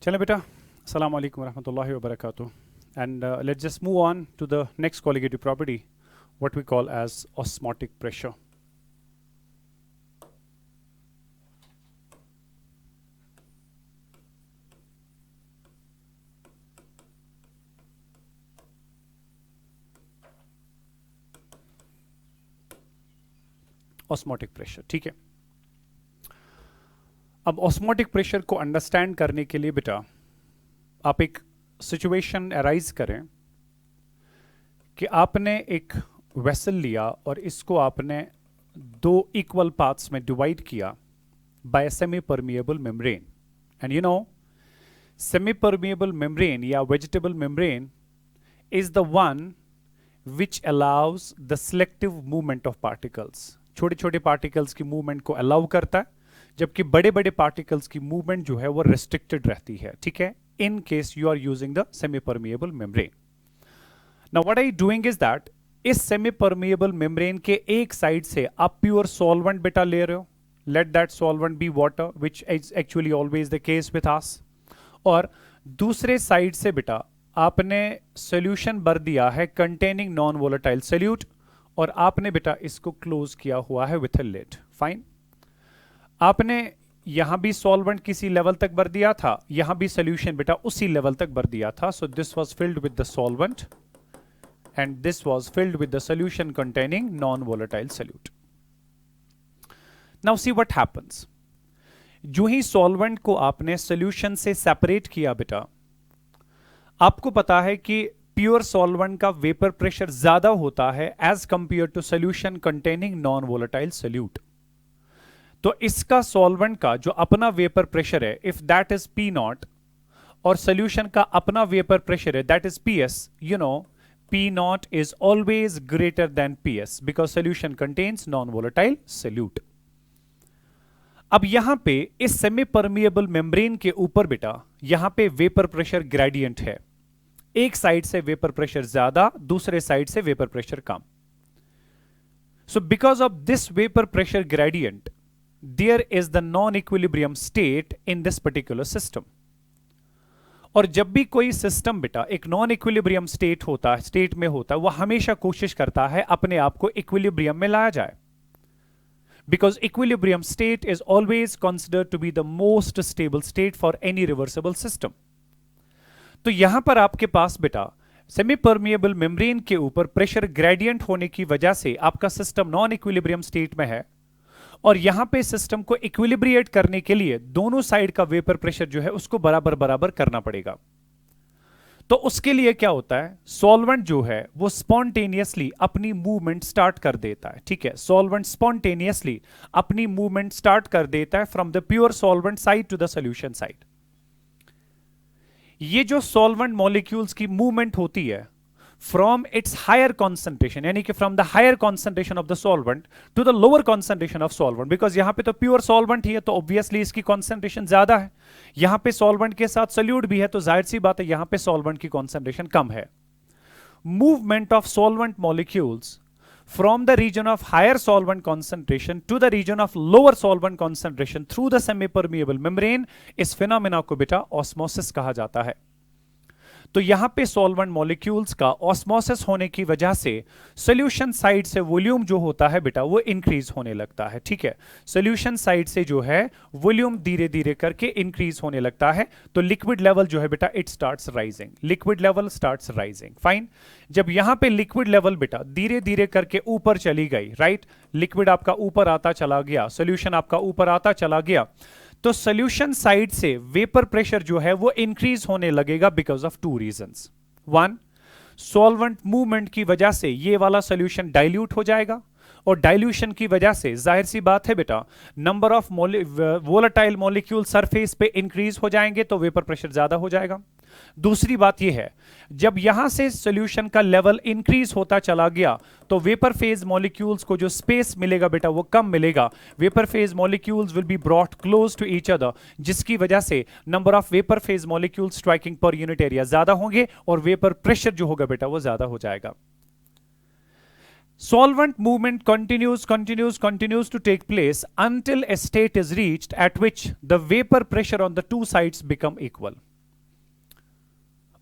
चलें बेटा, अस्सलाम वालेकुम रहमतुल्लाहि व बरकातुहू. And let's just move on to the next colligative property, what we call as osmotic pressure. Osmotic pressure, ठीक है. अब ऑस्मोटिक प्रेशर को अंडरस्टैंड करने के लिए बेटा आप एक सिचुएशन अराइज करें कि आपने एक वेसल लिया और इसको आपने दो इक्वल पार्ट्स में डिवाइड किया by semi permeable membrane. And you know, semi permeable membrane या vegetable membrane is the one which allows the selective movement of particles. छोटे छोटे पार्टिकल्स की मूवमेंट को अलाउ करता है, जबकि बड़े बड़े पार्टिकल्स की मूवमेंट जो है वो रिस्ट्रिक्टेड रहती है, ठीक है, in case you are using the semi permeable membrane. Now what I doing is that, इस सेमी परमिएबल मेम्ब्रेन के एक साइड से आप प्योर सॉल्वेंट बेटा ले रहे हो. Let that solvent be water, which is actually always the case with us. और दूसरे साइड से बेटा आपने सोल्यूशन भर दिया है कंटेनिंग नॉन वोलेटाइल सोल्यूट, और आपने बेटा इसको क्लोज किया हुआ है विथ अ लिड. फाइन. आपने यहां भी सॉल्वेंट किसी लेवल तक भर दिया था, यहां भी सोल्यूशन बेटा उसी लेवल तक भर दिया था. So this was filled with the solvent and this was filled with the solution containing non volatile solute. Now see what happens. जो ही सॉल्वेंट को आपने सोल्यूशन से सेपरेट किया बेटा, आपको पता है कि प्योर सॉल्वेंट का वेपर प्रेशर ज्यादा होता है as compare to solution containing non volatile solute. तो इसका सॉल्वेंट का जो अपना वेपर प्रेशर है, if that is P naught, और सोल्यूशन का अपना वेपर प्रेशर है that is P S, you know P naught is always greater than P S because solution contains non volatile solute. अब यहां पे इस सेमी परमिएबल मेम्ब्रेन के ऊपर बेटा यहां पे वेपर प्रेशर ग्रेडियंट है. एक साइड से वेपर प्रेशर ज्यादा, दूसरे साइड से वेपर प्रेशर कम. So because of this vapour pressure gradient there is the non equilibrium state in this particular system. और जब भी कोई सिस्टम बेटा एक नॉन इक्विलिब्रियम स्टेट में होता है, वह हमेशा कोशिश करता है अपने आप को इक्विलिब्रियम में लाया जाए, because equilibrium state is always considered to be the most stable state for any reversible system. तो यहां पर आपके पास बेटा सेमी परमिएबल मेम्ब्रेन के ऊपर प्रेशर ग्रेडियंट होने की वजह से आपका सिस्टम नॉन इक्विलिब्रियम स्टेट में है, और यहां पे सिस्टम को इक्विलिब्रिएट करने के लिए दोनों साइड का वेपर प्रेशर जो है उसको बराबर बराबर करना पड़ेगा. तो उसके लिए क्या होता है, सॉल्वेंट जो है वो स्पॉन्टेनियसली अपनी मूवमेंट स्टार्ट कर देता है. ठीक है, सॉल्वेंट स्पॉन्टेनियसली अपनी मूवमेंट स्टार्ट कर देता है from the pure solvent side to the solution side. ये जो सॉल्वेंट मॉलिक्यूल्स की मूवमेंट होती है फ्रॉम इट्स हायर कॉन्सेंट्रेशन, यानी कि from the higher concentration of the solvent to the lower concentration of solvent, because यहां पे तो प्योर सॉल्वेंट ही है तो ऑब्वियसली इसकी कॉन्सेंट्रेशन ज्यादा है. यहां पे सॉल्वेंट के साथ सोल्यूट भी है तो जाहिर सी बात है यहां पे सॉल्वेंट की कॉन्सेंट्रेशन कम है. Movement of solvent molecules from the region of higher solvent concentration to the region of lower solvent concentration through the semi-permeable membrane, इस phenomena को बेटा osmosis कहा जाता है. तो यहां पे सॉल्वेंट मॉलिक्यूल्स का ऑस्मोसिस होने की वजह से सॉल्यूशन साइड से वॉल्यूम जो होता है बेटा वो इंक्रीज होने लगता है. ठीक है, सॉल्यूशन साइड से जो है वॉल्यूम धीरे धीरे करके इंक्रीज होने लगता है. तो लिक्विड लेवल जो है बेटा it starts rising, liquid level starts rising. Fine. जब यहां पे लिक्विड लेवल बेटा धीरे धीरे करके ऊपर चली गई, राइट, लिक्विड आपका ऊपर आता चला गया, सॉल्यूशन आपका ऊपर आता चला गया, तो सॉल्यूशन साइड से वेपर प्रेशर जो है वो इंक्रीज होने लगेगा because of two reasons. One, solvent movement की वजह से ये वाला सॉल्यूशन डाइल्यूट हो जाएगा, और डाइल्यूशन की वजह से जाहिर सी बात है बेटा number of volatile molecule surface पे इंक्रीज हो जाएंगे तो वेपर प्रेशर ज्यादा हो जाएगा. दूसरी बात यह है जब यहां से सॉल्यूशन का लेवल इंक्रीज होता चला गया तो वेपर फेज मॉलिक्यूल्स को जो स्पेस मिलेगा बेटा वो कम मिलेगा. Vapour phase molecules will be brought close to each other, जिसकी वजह से number of vapour phase molecule striking per unit area ज्यादा होंगे और वेपर प्रेशर जो होगा बेटा वो ज्यादा हो जाएगा. Solvent movement continues to take place until a state is reached at which the vapor pressure on the two sides become equal.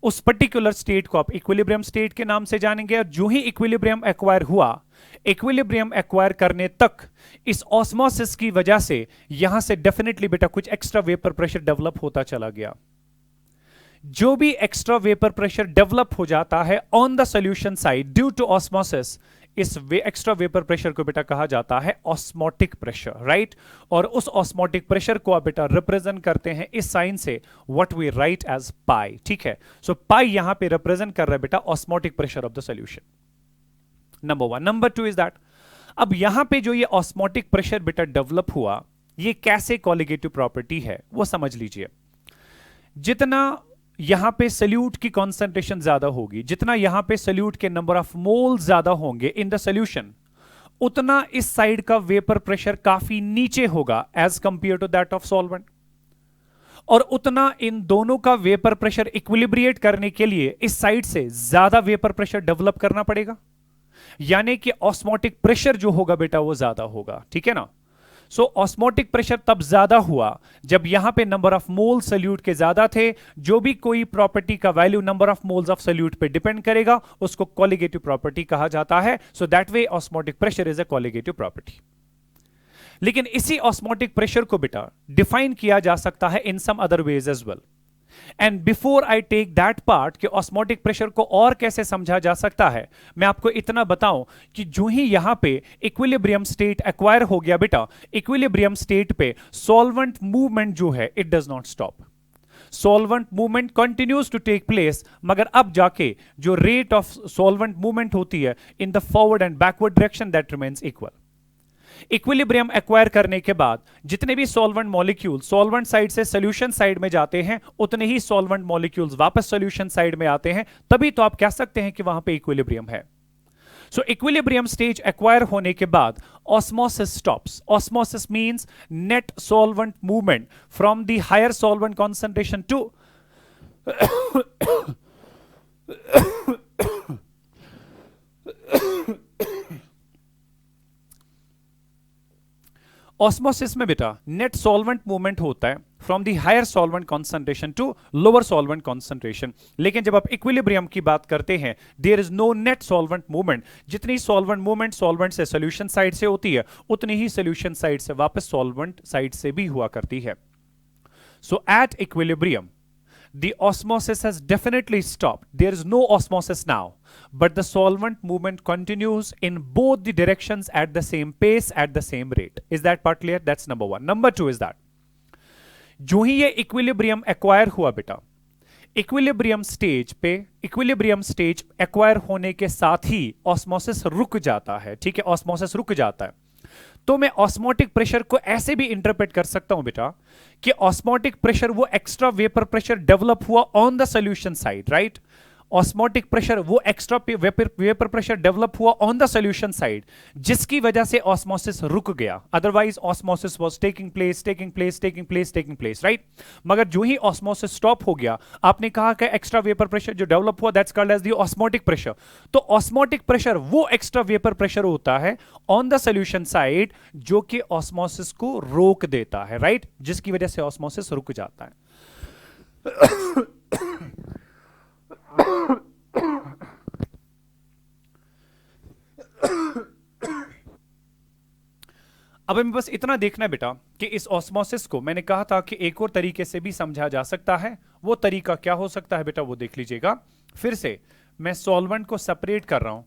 उस पर्टिकुलर स्टेट को आप इक्विलिब्रियम स्टेट के नाम से जानेंगे। और जो ही इक्विलिब्रियम एक्वायर हुआ, इक्विलिब्रियम एक्वायर करने तक इस ऑस्मोसिस की वजह से यहां से डेफिनेटली बेटा कुछ एक्स्ट्रा वेपर प्रेशर डेवलप होता चला गया। जो भी एक्स्ट्रा वेपर प्रेशर डेवलप हो जाता है on the solution side due to osmosis, इस एक्स्ट्रा वेपर प्रेशर को बेटा कहा जाता है ऑस्मोटिक प्रेशर, राइट। और उस ऑस्मोटिक प्रेशर को आप बेटा रिप्रेजेंट करते हैं इस साइन से, व्हाट वी राइट एज पाई, ठीक है। सो पाई यहां पे रिप्रेजेंट कर रहा है बेटा osmotic pressure of the solution, number one. Number two is that, अब यहां पे जो ये ऑस्मोटिक प्रेशर बेटा डेवलप हुआ, ये कैसे कोलिगेटिव प्रॉपर्टी है वो समझ लीजिए। जितना यहां पे सल्यूट की कॉन्सेंट्रेशन ज्यादा होगी, जितना यहां पे सल्यूट के नंबर ऑफ मोल ज्यादा होंगे इन द सॉल्यूशन, उतना इस साइड का वेपर प्रेशर काफी नीचे होगा as compare to that of solvent, और उतना इन दोनों का वेपर प्रेशर इक्विलिब्रिएट करने के लिए इस साइड से ज्यादा वेपर प्रेशर डेवलप करना पड़ेगा, यानी कि ऑस्मोटिक प्रेशर जो होगा बेटा वो ज्यादा होगा, ठीक है ना। सो ऑस्मोटिक प्रेशर तब ज्यादा हुआ जब यहां पे नंबर ऑफ मोल सल्यूट के ज्यादा थे। जो भी कोई प्रॉपर्टी का value number of moles of solute पे डिपेंड करेगा उसको कोलिगेटिव प्रॉपर्टी कहा जाता है। So that way osmotic pressure is a colligative property. लेकिन इसी ऑस्मोटिक प्रेशर को बेटा डिफाइन किया जा सकता है in some other ways as well. And before I take that part कि ऑस्मोटिक प्रेशर को और कैसे समझा जा सकता है, मैं आपको इतना बताऊं कि जो ही यहां पे इक्विलिब्रियम स्टेट एक्वायर हो गया बेटा, इक्विलिब्रियम स्टेट पे सॉल्वेंट मूवमेंट जो है it does not stop. Solvent movement continues to take place, मगर अब जाके जो रेट ऑफ सॉल्वेंट मूवमेंट होती है in the forward and backward direction that remains equal. Equilibrium acquire करने के बाद जितने भी सॉल्वेंट मॉलिक्यूल सॉल्वेंट साइड से सॉल्यूशन साइड में जाते हैं, उतने ही सॉल्वेंट मॉलिक्यूल्स वापस सॉल्यूशन साइड में आते हैं, तभी तो आप कह सकते हैं कि वहां पे इक्विलिब्रियम है। सो इक्विलिब्रियम स्टेज एक्वायर होने के बाद osmosis stops. Osmosis means net solvent movement from the higher solvent concentration to osmosis में बेटा नेट सॉल्वेंट मूवमेंट होता है from the higher solvent concentration to lower solvent concentration. लेकिन जब आप इक्विलिब्रियम की बात करते हैं, there is no net solvent movement. जितनी सॉल्वेंट मूवमेंट सॉल्वेंट से सॉल्यूशन साइड से होती है, उतनी ही सॉल्यूशन साइड से वापस सॉल्वेंट साइड से भी हुआ करती है। So at equilibrium the osmosis has definitely stopped. There is no osmosis now, but the solvent movement continues in both the directions at the same pace, at the same rate. Is that part clear? That's number one. Number two is that जो ही ये equilibrium acquire हुआ बेटा, equilibrium stage पे equilibrium stage acquire होने के साथ ही osmosis रुक जाता है, ठीक है। ऑस्मोसिस रुक जाता है, तो मैं ऑस्मोटिक प्रेशर को ऐसे भी इंटरप्रेट कर सकता हूं बेटा कि ऑस्मोटिक प्रेशर वो एक्स्ट्रा वेपर प्रेशर डेवलप हुआ on the solution side, right. Osmotic pressure वो एक्स्ट्रा वेपर प्रेशर डेवलप हुआ ऑन द सॉल्यूशन साइड, जिसकी वजह से ऑस्मोसिस रुक गया। Otherwise osmosis was taking place, right. मगर जो ही ऑस्मोसिस स्टॉप हो गया, आपने कहा कि एक्स्ट्रा वेपर प्रेशर जो डेवलप हुआ that's called as the osmotic pressure. तो ऑस्मोटिक प्रेशर वो एक्स्ट्रा वेपर प्रेशर होता है ऑन द सॉल्यूशन साइड जो कि ऑस्मोसिस को रोक देता है, राइट, जिसकी वजह से ऑस्मोसिस रुक जाता है। अब हमें बस इतना देखना है बेटा कि इस ऑस्मोसिस को मैंने कहा था कि एक और तरीके से भी समझा जा सकता है। वो तरीका क्या हो सकता है बेटा, वो देख लीजिएगा। फिर से मैं सॉल्वेंट को सेपरेट कर रहा हूं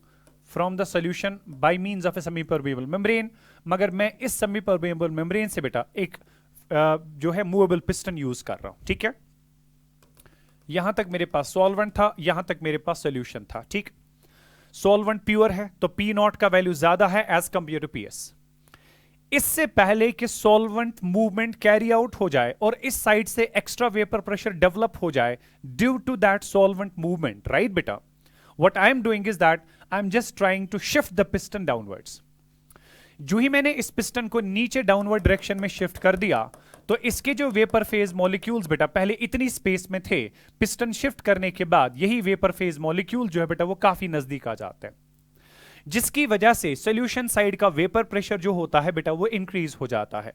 from the solution bye means of a semi permeable membrane, मगर मैं इस सेमी परमेबल मेम्ब्रेन से बेटा एक जो है मूवेबल पिस्टन यूज कर रहा हूं, ठीक है। यहां तक मेरे पास सॉल्वेंट था, यहां तक मेरे पास सॉल्यूशन था, ठीक। सॉल्वेंट प्योर है तो पी नॉट का वैल्यू ज्यादा है एज कंपेयर टू पीएस। इससे पहले कि सॉल्वेंट मूवमेंट कैरी आउट हो जाए और इस साइड से एक्स्ट्रा वेपर प्रेशर डेवलप हो जाए due to that solvent movement, right बेटा, what I am doing is that I am just trying to shift the piston downwards. जो ही मैंने इस पिस्टन को नीचे डाउनवर्ड डायरेक्शन में शिफ्ट कर दिया, तो इसके जो वेपर फेज मॉलिक्यूल्स बेटा पहले इतनी स्पेस में थे, पिस्टन शिफ्ट करने के बाद यही वेपर फेज मॉलिक्यूल जो है बेटा वो काफी नजदीक आ जाते हैं, जिसकी वजह से सॉल्यूशन साइड का वेपर प्रेशर जो होता है बेटा वो इंक्रीज हो जाता है।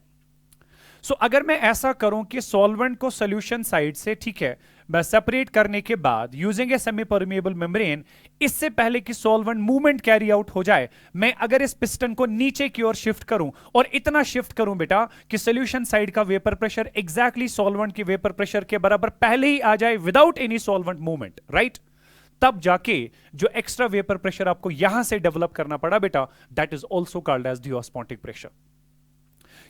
सो अगर मैं ऐसा करूं कि सॉल्वेंट को सॉल्यूशन साइड से, ठीक है, सेपरेट करने के बाद यूजिंग ए सेमी परमिएबल मेम्ब्रेन, इससे पहले कि सॉल्वेंट मूवमेंट कैरी आउट हो जाए, मैं अगर इस पिस्टन को नीचे की ओर शिफ्ट करूं और इतना शिफ्ट करूं बेटा कि सॉल्यूशन साइड का वेपर प्रेशर एग्जैक्टली सॉल्वेंट के वेपर प्रेशर के बराबर पहले ही आ जाए without any solvent movement, right, तब जाके जो एक्स्ट्रा वेपर प्रेशर आपको यहां से डेवलप करना पड़ा बेटा, that is also called as the osmotic pressure.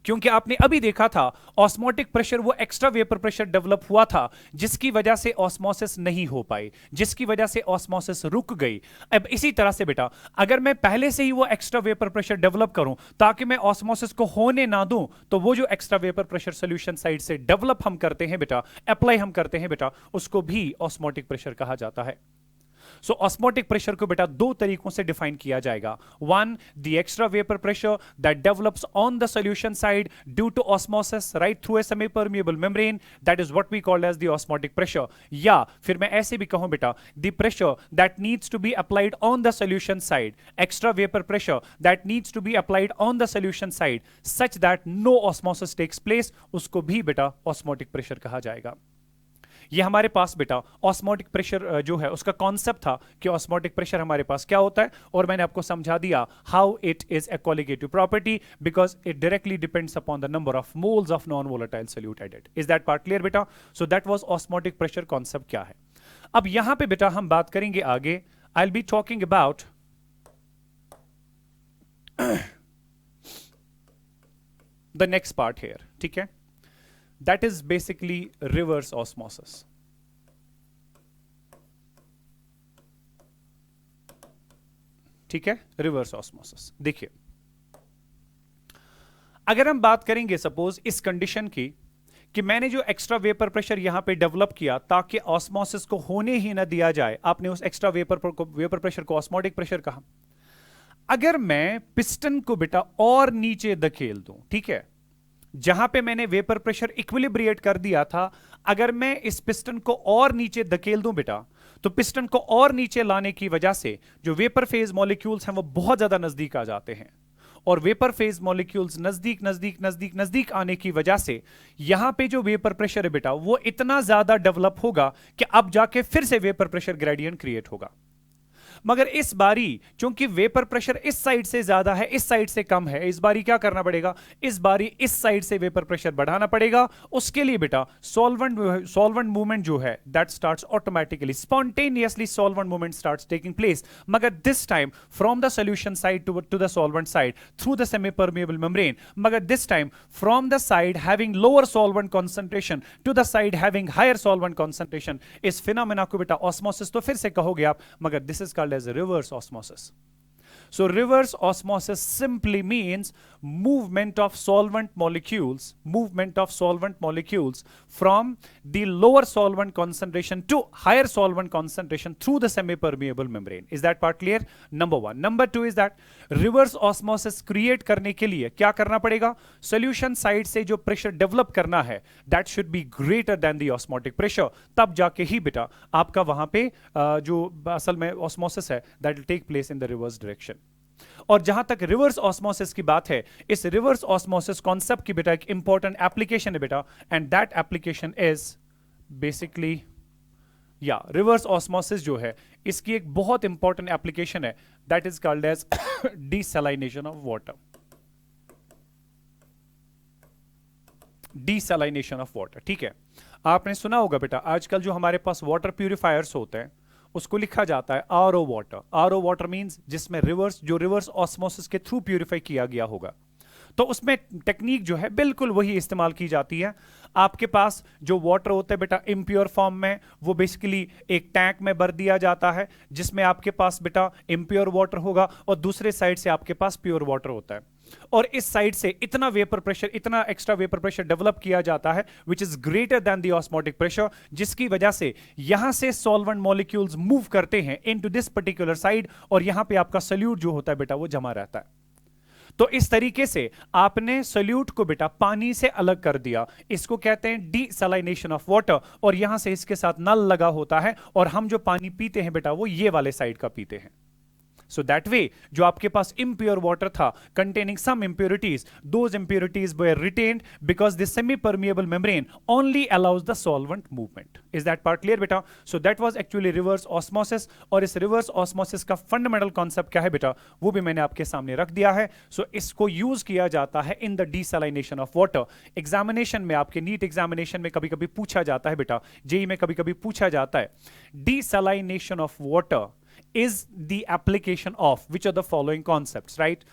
क्योंकि आपने अभी देखा था ऑस्मोटिक प्रेशर वो एक्स्ट्रा वेपर प्रेशर डेवलप हुआ था जिसकी वजह से ऑस्मोसिस नहीं हो पाई, जिसकी वजह से ऑस्मोसिस रुक गई। अब इसी तरह से बेटा अगर मैं पहले से ही वो एक्स्ट्रा वेपर प्रेशर डेवलप करूं ताकि मैं ऑस्मोसिस को होने ना दूं, तो वो जो extra vapour pressure solution side से डेवलप हम करते हैं बेटा, अप्लाई हम करते हैं बेटा, उसको भी ऑस्मोटिक प्रेशर कहा जाता है। सो ऑस्मोटिक प्रेशर को बेटा दो तरीकों से डिफाइन किया जाएगा। One, the extra vapour pressure that develops on the solution side due to osmosis right through a semi permeable membrane, that is what we call as the osmotic pressure. या फिर मैं ऐसे भी कहूं बेटा, the pressure that needs to be applied on the solution side, extra vapour pressure that needs to be applied on the solution side such that no osmosis takes place, उसको भी बेटा ऑस्मोटिक प्रेशर कहा जाएगा। ये हमारे पास बेटा osmotic pressure जो है उसका कॉन्सेप्ट था कि ऑस्मोटिक प्रेशर हमारे पास क्या होता है, और मैंने आपको समझा दिया how it is a colligative property because it directly depends upon the number of moles of non volatile solute added. Is that part clear बेटा? So that was osmotic pressure concept क्या है। अब यहां पे बेटा हम बात करेंगे आगे, आई will be talking about the next part here, ठीक है, that is basically reverse osmosis। ठीक है, रिवर्स ऑस्मोसिस। देखिए अगर हम बात करेंगे सपोज इस कंडीशन की कि मैंने जो एक्स्ट्रा वेपर प्रेशर यहां पे डेवलप किया ताकि ऑस्मोसिस को होने ही ना दिया जाए, आपने उस एक्स्ट्रा वेपर प्रेशर को ऑस्मोटिक प्रेशर कहा। अगर मैं पिस्टन को बेटा और नीचे धकेल दूं, ठीक है, जहां पे मैंने वेपर प्रेशर इक्विलिब्रिएट कर दिया था, अगर मैं इस पिस्टन को और नीचे धकेल दूं बेटा, तो पिस्टन को और नीचे लाने की वजह से जो वेपर फेज मॉलिक्यूल्स हैं वो बहुत ज्यादा नजदीक आ जाते हैं, और वेपर फेज मॉलिक्यूल्स नजदीक नजदीक नजदीक नजदीक आने की वजह से यहां पे जो वेपर प्रेशर है बेटा वो इतना ज्यादा डेवलप होगा कि अब जाके फिर से वेपर प्रेशर ग्रेडियंट क्रिएट होगा। मगर इस बारी चूंकि वेपर प्रेशर इस साइड से ज्यादा है, इस साइड से कम है, इस बारी क्या करना पड़ेगा, इस बारी इस साइड से वेपर प्रेशर बढ़ाना पड़ेगा। उसके लिए बेटा सॉल्वेंट मूवमेंट जो है that starts automatically spontaneously, solvent movement starts taking place, मगर this time from the solution side to the solvent side through the semi permeable membrane, मगर this time from the side having lower solvent concentration to the side having higher solvent concentration. इस phenomena को बेटा osmosis तो फिर से कहोगे आप, मगर this is called as reverse osmosis। So reverse osmosis simply means movement of solvent molecules from the lower solvent concentration to higher solvent concentration through the semi-permeable membrane। Is that part clear? Number one। Number two is that reverse osmosis create करने के लिए क्या करना पड़ेगा, solution side से जो pressure develop करना है that should be greater than the osmotic pressure, तब जाके ही बेटा आपका वहां पे जो असल में osmosis है that will take place in the reverse direction। और जहां तक रिवर्स ऑस्मोसिस की बात है, इस रिवर्स ऑस्मोसिस कॉन्सेप्ट की बेटा एक इंपॉर्टेंट एप्लीकेशन है बेटा, and that application is basically या रिवर्स ऑस्मोसिस जो है इसकी एक बहुत इंपॉर्टेंट एप्लीकेशन है that is called as desalination of water. Desalination of water, ठीक है, आपने सुना होगा बेटा आजकल जो हमारे पास वाटर प्यूरिफायर्स होते हैं उसको लिखा जाता है RO water. RO water means जिसमें रिवर्स ऑस्मोसिस के थ्रू प्यूरिफाई किया गया होगा। तो उसमें टेक्निक जो है बिल्कुल वही इस्तेमाल की जाती है। आपके पास जो वाटर होता है बेटा इम्प्योर फॉर्म में, वो बेसिकली एक टैंक में भर दिया जाता है जिसमें आपके पास बेटा इम्प्योर वाटर होगा और दूसरे साइड से आपके पास प्योर वाटर होता है, और इस साइड से इतना वेपर प्रेशर, इतना एक्स्ट्रा वेपर प्रेशर डेवलप किया जाता है which is greater than the osmotic pressure, जिसकी वजह से यहां से सॉल्वेंट मॉलिक्यूल्स मूव करते हैं इनटू दिस पर्टिकुलर साइड, और यहां पे आपका सॉल्यूट जो होता है बेटा वो जमा रहता है। तो इस तरीके से आपने सॉल्यूट को बेटा पानी से अलग कर दिया, इसको कहते हैं डीसैलिनेशन ऑफ वाटर, और यहां से इसके साथ नल लगा होता है और हम जो पानी पीते हैं बेटा वो ये वाले साइड का पीते हैं। So that way, जो आपके पास impure water था, containing some impurities, those impurities were retained because the semi-permeable membrane only allows the solvent movement. Is that part clear, बेटा? So that was actually reverse osmosis. और इस reverse osmosis का fundamental concept क्या है बेटा? वो भी मैंने आपके सामने रख दिया है. So इसको use किया जाता है in the desalination of water. Examination में आपके NEET examination में कभी-कभी पूछा जाता है बेटा, JEE में कभी-कभी पूछा जाता है. Desalination of water is the application of which of the following concepts, right?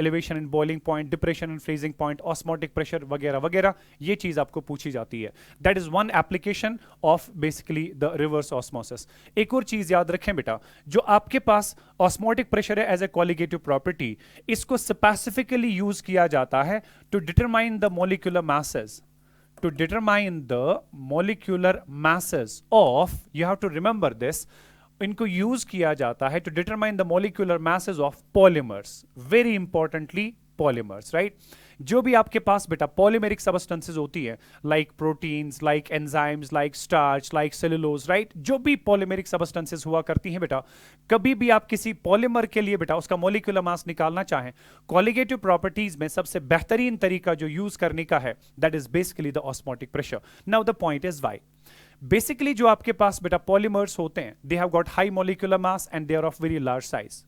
Elevation and boiling point, depression and freezing point, osmotic pressure वगैरह वगैरह, ये चीज आपको पूछी जाती है. That is one application of basically the reverse osmosis. एक और चीज याद रखें बेटा, जो आपके पास osmotic pressure है as a colligative property, इसको specifically use किया जाता है to determine the molecular masses. To determine the molecular masses of, you have to remember this, इनको यूज किया जाता है to determine the molecular masses of polymers. Very importantly polymers, right? जो भी आपके पास बेटा पॉलीमेरिक सबस्टेंसेज होती है, like proteins, like enzymes, like starch, like cellulose, right? जो भी पॉलीमेरिक सबस्टेंसेज हुआ करती हैं बेटा, कभी भी आप किसी पॉलीमर के लिए बेटा उसका मॉलिक्यूलर मास निकालना चाहें, कॉलिगेटिव प्रॉपर्टीज में सबसे बेहतरीन तरीका जो यूज करने का है, that is basically the osmotic pressure. Now the point is why. Basically जो आपके पास बेटा पॉलीमर्स होते हैं, they have got high molecular mass and they are of very large size,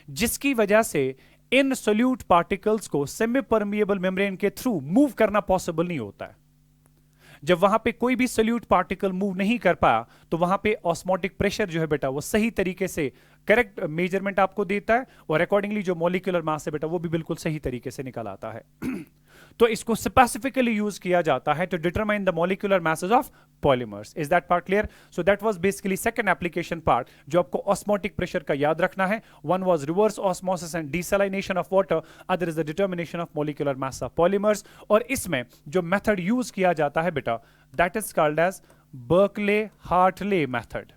जिसकी वजह से इन सोल्यूट पार्टिकल्स को सेमी परमिएबल मेम्ब्रेन के थ्रू मूव करना पॉसिबल नहीं होता है. जब वहां पे कोई भी सोल्यूट पार्टिकल मूव नहीं कर पाया, तो वहां पे ऑस्मोटिक प्रेशर जो है बेटा वो सही तरीके से करेक्ट मेजरमेंट आपको देता है, और अकॉर्डिंगली जो मॉलिक्यूलर मास है बेटा वो भी बिल्कुल सही तरीके से निकल आता है. तो इसको स्पेसिफिकली यूज किया जाता है to determine the molecular masses of polymers. Is that part clear? So that was basically second application part जो आपको ऑस्मोटिक प्रेशर का याद रखना है. One was reverse osmosis and desalination of water, other is the determination of molecular mass of polymers. और इसमें जो method use किया जाता है बेटा, that is called as Berkeley Hartley method.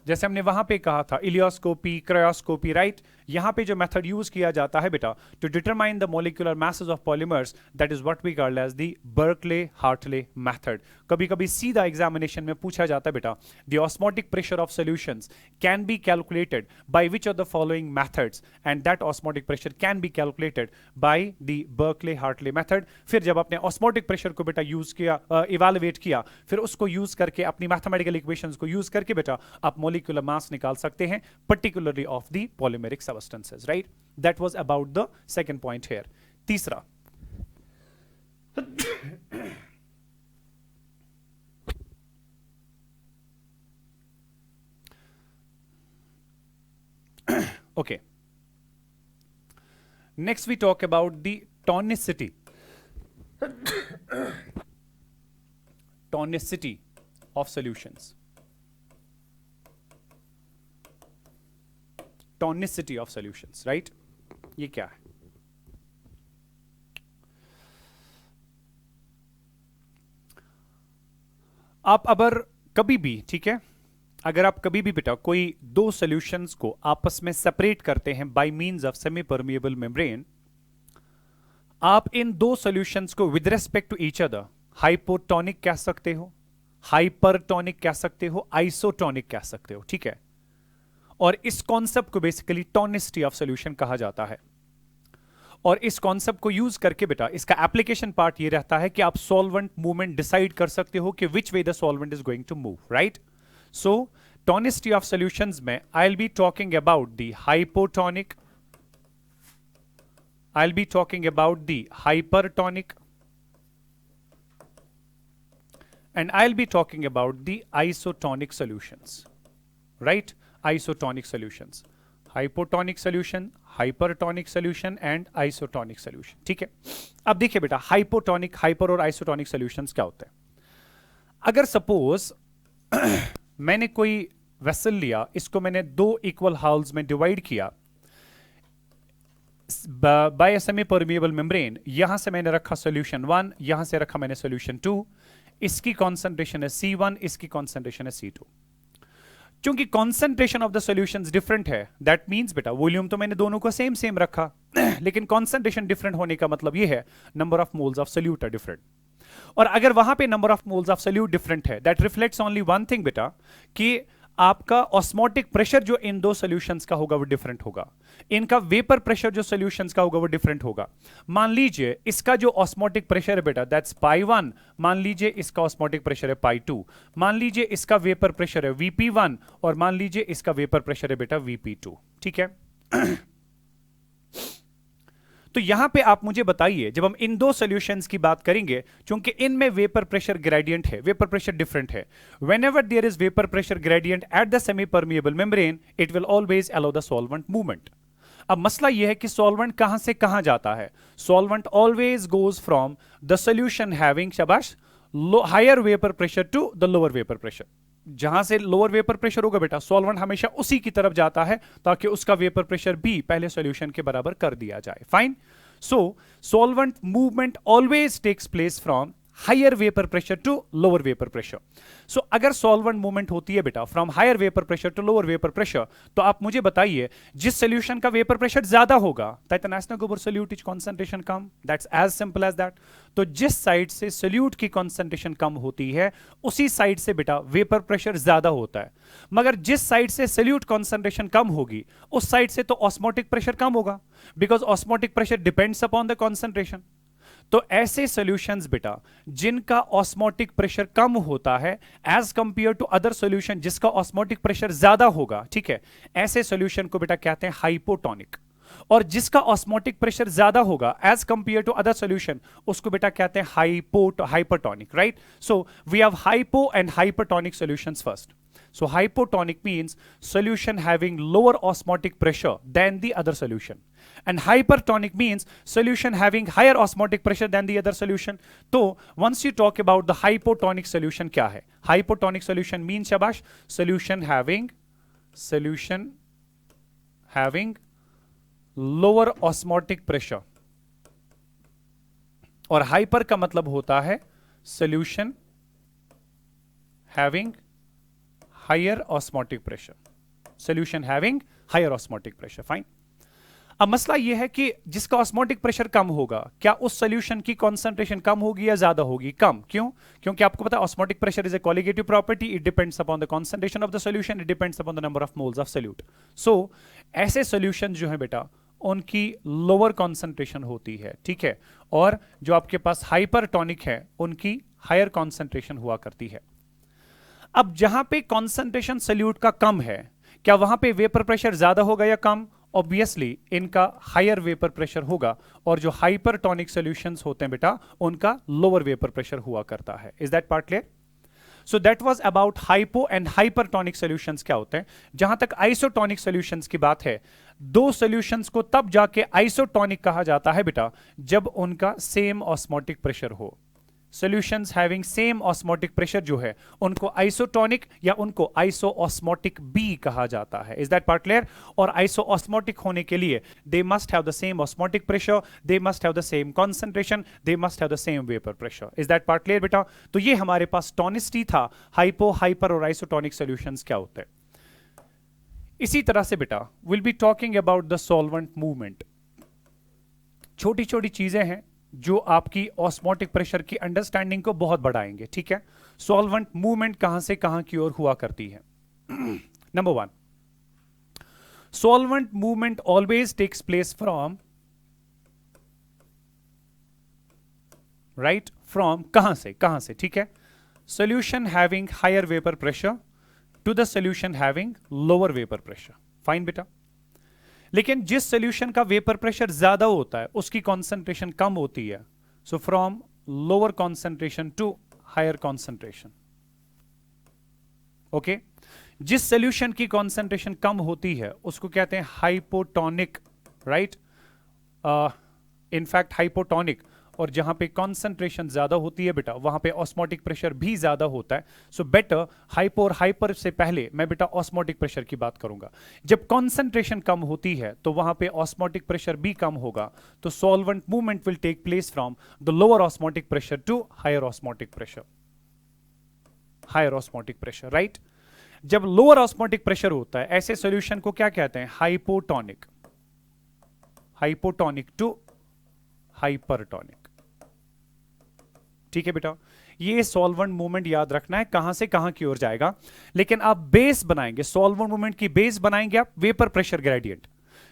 जैसे हमने वहां पे कहा था इलियोस्कोपी, क्रायोस्कोपी, राइट? यहां पे जो मेथड यूज किया जाता है बेटा to determine the molecular masses of polymers, that is what we called as the Berkeley Hartley method. कभी कभी सीधा एग्जामिनेशन में पूछा जाता है बेटा, the osmotic pressure of solutions can be calculated by which of the following methods, and that osmotic pressure can be calculated by the Berkeley Hartley method. फिर जब आपने ऑस्मोटिक प्रेशर को बेटा यूज किया, इवैल्यूएट किया, फिर उसको यूज करके अपनी मैथमेटिकल इक्वेशंस को यूज करके बेटा आप molecular mass निकाल सकते हैं, particularly of the polymeric substances, right? That was about the second point here. तीसरा, okay. Next we talk about the tonicity. Tonicity of solutions. Tonicity of solutions, right? ये क्या है? आप अगर कभी भी, ठीक है, अगर आप कभी भी बेटा कोई दो सॉल्यूशंस को आपस में सेपरेट करते हैं by means of semi permeable membrane, आप इन दो सॉल्यूशंस को with respect to each other hypotonic कह सकते हो, हाइपरटोनिक कह सकते हो, आइसोटोनिक कह सकते हो, ठीक है? और इस कॉन्सेप्ट को बेसिकली टोनिसिटी ऑफ सॉल्यूशन कहा जाता है. और इस कॉन्सेप्ट को यूज करके बेटा इसका एप्लीकेशन पार्ट ये रहता है कि आप सॉल्वेंट मूवमेंट डिसाइड कर सकते हो कि which way the solvent is going to move, right? So tonicity of solutions में I will be talking about the hypotonic, I will be talking about the hypertonic, and I'll be talking about the isotonic solutions, right? Isotonic solutions, hypotonic solution, hypertonic solution and isotonic solution, ठीक है? अब देखिए बेटा hypotonic, hyper और isotonic solutions क्या होते हैं. अगर सपोज मैंने कोई वेसल लिया, इसको मैंने दो इक्वल हाउल्स में डिवाइड किया बाय सेमी परमिएबल मेम्ब्रेन, यहां से मैंने रखा सॉल्यूशन 1, यहां से रखा मैंने सॉल्यूशन 2, इसकी कॉन्सेंट्रेशन है C1, इसकी कॉन्सेंट्रेशन है C2. क्योंकि concentration of the solutions different है, दैट मींस बेटा वॉल्यूम तो मैंने दोनों को सेम रखा लेकिन कॉन्सेंट्रेशन डिफरेंट होने का मतलब ये है number of moles of solute are different. और अगर वहां पे number of moles of solute different है, that reflects only one thing बेटा, कि आपका ऑस्मोटिक प्रेशर जो इन दो सॉल्यूशंस का होगा वो डिफरेंट होगा, इनका वेपर प्रेशर जो सॉल्यूशंस का होगा वो डिफरेंट होगा। मान लीजिए इसका जो ऑस्मोटिक प्रेशर है बेटा दैट्स पाई 1, मान लीजिए इसका ऑस्मोटिक प्रेशर है पाई 2, मान लीजिए इसका वेपर प्रेशर है वीपी 1 और मान लीजिए इसका वेपर प्रेशर है बेटा वीपी 2, ठीक है। तो यहां पे आप मुझे बताइए, जब हम इन दो सॉल्यूशंस की बात करेंगे, क्योंकि इनमें वेपर प्रेशर ग्रेडियंट है, वेपर प्रेशर डिफरेंट है, whenever there is vapour pressure gradient at the semi permeable membrane it will always allow the solvent movement. अब मसला यह है कि सॉल्वेंट कहां से कहां जाता है, solvent always goes from the solution having शाबाश higher vapour pressure to the lower vapour pressure. जहां से लोअर वेपर प्रेशर होगा बेटा सॉल्वेंट हमेशा उसी की तरफ जाता है ताकि उसका वेपर प्रेशर भी पहले सॉल्यूशन के बराबर कर दिया जाए। Fine. So solvent movement always takes place from higher vapour pressure to lower vapour pressure. So अगर सॉल्वेंट मूवमेंट होती है बेटा from higher vapour pressure to lower vapour pressure, तो आप मुझे बताइए जिस सॉल्यूशन का वेपर प्रेशर ज्यादा होगा दैट नेशनल गोबर सोल्यूट इज कंसंट्रेशन कम, that's as simple as that. तो जिस साइड से सोल्यूट की कंसंट्रेशन कम होती है उसी साइड से बेटा वेपर प्रेशर ज्यादा होता है, मगर जिस साइड से सोल्यूट कंसंट्रेशन कम होगी उस साइड से तो ऑस्मोटिक प्रेशर कम होगा, because osmotic pressure depends upon the concentration. तो ऐसे सॉल्यूशंस बेटा जिनका ऑस्मोटिक प्रेशर कम होता है as compare to other solution जिसका ऑस्मोटिक प्रेशर ज्यादा होगा, ठीक है, ऐसे सॉल्यूशन को बेटा कहते हैं हाइपोटोनिक। और जिसका ऑस्मोटिक प्रेशर ज्यादा होगा as compare to other solution उसको बेटा कहते हैं hypertonic, right. So we have hypo and hypertonic solutions first. So hypotonic means solution having lower osmotic pressure than the other solution, and hypertonic means solution having higher osmotic pressure than the other solution. तो once you talk about the hypotonic solution क्या है, hypotonic solution means शाबाश solution having lower osmotic pressure, और hyper का मतलब होता है solution having higher osmotic pressure, solution having higher osmotic pressure, fine। अब मसला यह है कि जिसका ऑस्मोटिक प्रेशर कम होगा क्या उस सॉल्यूशन की कंसंट्रेशन कम होगी या ज्यादा होगी, कम। क्यों? क्योंकि आपको पता है osmotic pressure is a colligative property, it depends upon the concentration of the solution, it depends upon the number of moles of solute. So ऐसे सॉल्यूशन जो है बेटा उनकी लोअर कॉन्सेंट्रेशन होती है, ठीक है, और जो आपके पास हाइपरटोनिक है उनकी हायर कॉन्सेंट्रेशन हुआ करती है। अब जहां पे कॉन्सेंट्रेशन सोल्यूट का कम है क्या वहां पे वेपर प्रेशर ज्यादा होगा या कम? ऑब्वियसली इनका हायर वेपर प्रेशर होगा, और जो हाइपरटोनिक सॉल्यूशंस होते हैं बेटा उनका लोअर वेपर प्रेशर हुआ करता है। Is that part clear? So that was about hypo and hypertonic solutions क्या होते हैं। जहां तक आइसोटोनिक सॉल्यूशंस की बात है, दो सॉल्यूशंस को तब जाके आइसोटोनिक कहा जाता है बेटा जब उनका सेम ऑस्मोटिक प्रेशर हो। Solutions having same osmotic pressure जो है उनको आइसोटोनिक या उनको आइसोऑस्मोटिक भी कहा जाता है। Is that part clear? और आइसोऑस्मोटिक होने के लिए they must have the same osmotic pressure, they must have the same concentration, they must have the same vapour pressure. Is that part clear बेटा? तो ये हमारे पास टोनिसिटी था, हाइपो, हाइपर और आइसोटोनिक सॉल्यूशंस क्या होते हैं। इसी तरह से बेटा will be talking about the solvent movement. छोटी छोटी चीजें हैं जो आपकी ऑस्मोटिक प्रेशर की अंडरस्टैंडिंग को बहुत बढ़ाएंगे, ठीक है। सॉल्वेंट मूवमेंट कहां से कहां की ओर हुआ करती है। Number 1, solvent movement always takes place from, right, from कहां से, ठीक है, solution having higher vapour pressure to the solution having lower vapour pressure. Fine बेटा। लेकिन जिस सॉल्यूशन का वेपर प्रेशर ज्यादा होता है उसकी कॉन्सेंट्रेशन कम होती है, so from lower concentration to higher concentration. Okay, जिस सॉल्यूशन की कॉन्सेंट्रेशन कम होती है उसको कहते हैं हाइपोटोनिक, राइट, इनफैक्ट हाइपोटोनिक। और जहां पे कॉन्सेंट्रेशन ज्यादा होती है बेटा वहां पे ऑस्मोटिक प्रेशर भी ज्यादा होता है। सो बेटर हाइपो और हाइपर से पहले मैं बेटा ऑस्मोटिक प्रेशर की बात करूंगा। जब कॉन्सेंट्रेशन कम होती है तो वहां पे ऑस्मोटिक प्रेशर भी कम होगा, तो solvent movement will take place from the lower osmotic pressure to higher osmotic pressure, higher osmotic pressure, right. जब लोअर ऑस्मोटिक प्रेशर होता है ऐसे सॉल्यूशन को क्या कहते हैं? हाइपोटोनिक, हाइपोटोनिक टू हाइपरटोनिक, ठीक है बेटा, ये सॉल्वेंट मूवमेंट याद रखना है कहां से कहां की ओर जाएगा। लेकिन आप बेस बनाएंगे, सॉल्वेंट मूवमेंट की बेस बनाएंगे आप वेपर प्रेशर ग्रेडियंट।